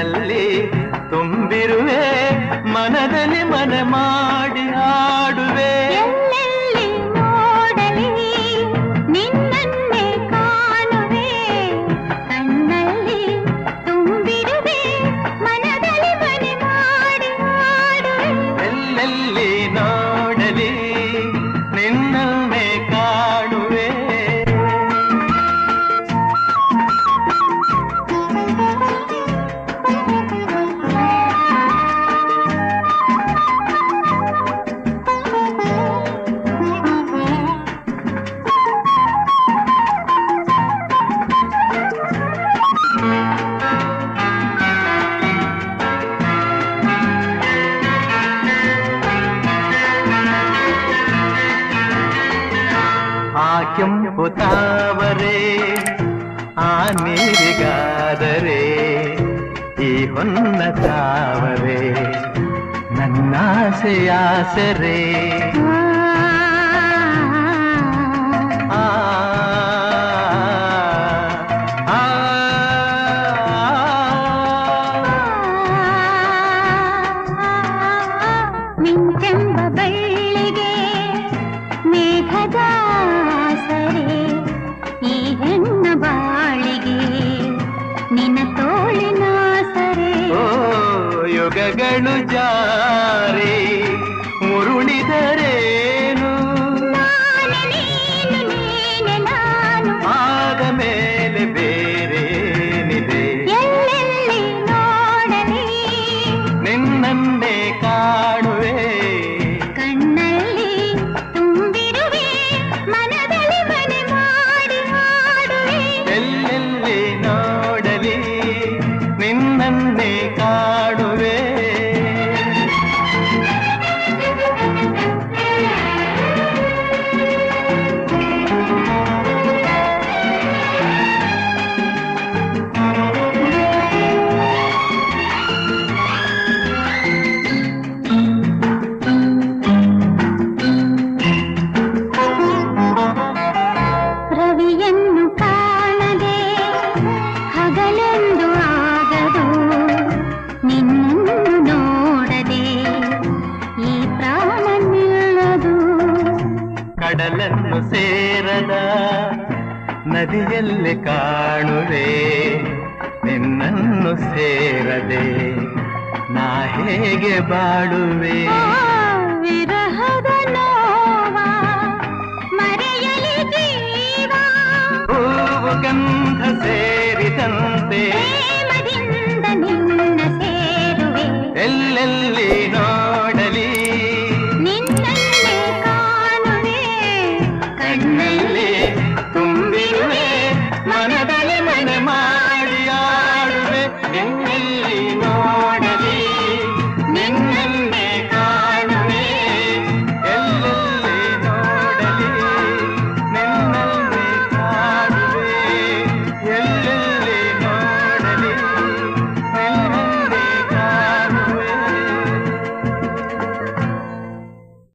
ಕಣ್ಣಲ್ಲಿ ತುಂಬಿರುವೆ ಮನದಲ್ಲಿ ಮನೆ ಮಾಡಿ ಆಡುವೆ ಎಲ್ಲೆಲ್ಲಿ ನೋಡಲಿ ನಿನ್ನನ್ನೇ ಕಾಣುವೆ ಕಣ್ಣಲ್ಲಿ ತುಂಬಿರುವೆ ಮನದಲ್ಲಿ ಮನೆ ಮಾಡಿ ಆಡುವೆ ಎಲ್ಲೆಲ್ಲಿ ನೋಡಲಿ ನಿನ್ನನ್ನೇ ಕಾಣುವೆ ಕೆಂಪು ತಾವರೆ ಆ ನೀರಿಗಾದರೆ ಈ ಹೊನ್ನ ತಾವರೆ ನನ್ನಾಸೆಯಾಸರೆ ಮಿಂಚೆಂಬ ಬಳ್ಳಿಗೆ ಮೇಘದ ಈ ಹೆಣ್ಣ ಬಾಳಿಗೆ ನಿನ್ನ ತೋಳಿನ ಸರೆ ಯುಗಗಳು ಜಾರಿ ಉರುಳಿದರೇನು ನಾನು ಆದ ಮೇಲೆ ಬೇರೇನಿದೆ ಎಲ್ಲೆಲ್ಲಿ ನೋಡಲಿ ನಿನ್ನನ್ನೇ ಕಾಣುವೆ ಕಣ್ಣಲ್ಲಿ ತುಂಬಿರುವೆ ಮನದಲ್ಲಿ ಮನೆ ಮಾಡಿ ಆಡುವೆ ಎಲ್ಲೆಲ್ಲಿ ನೋಡಲಿ ನಿನ್ನನ್ನೇ ಕಾಣುವೆ ರವಿಯನ್ನು ಕಾಣದೆ ಹಗಲೆಂದು ಆಗದು ನಿನ್ನನ್ನು ನೋಡದೆ ಈ ಪ್ರಾಣ ನಿಲ್ಲದು ಕಡಲನ್ನು ಸೇರದ ನದಿಯಲ್ಲಿ ಕಾಣುವೆ ನಿನ್ನನ್ನು ಸೇರದೆ ನಾ ಹೇಗೆ ಬಾಳುವೆ ವಿರಹದ ನೋವ ಮರೆಯಲಿ ಜೀವ ಹೂವು ಗಂಧ ಸೇರಿದಂತೆ ಪ್ರೇಮದಿಂದ ನಿನ್ನ ಸೇರುವೆ ಎಲ್ಲೆಲ್ಲಿ ನೋಡಲಿ ನಿನ್ನನ್ನೇ ಕಾಣುವೆ ಕಣ್ಣಲ್ಲಿ ತುಂಬಿರುವೆ ಮನದಲ್ಲಿ ಮನೆ ಮಾಡಿ ಆಡುವೆ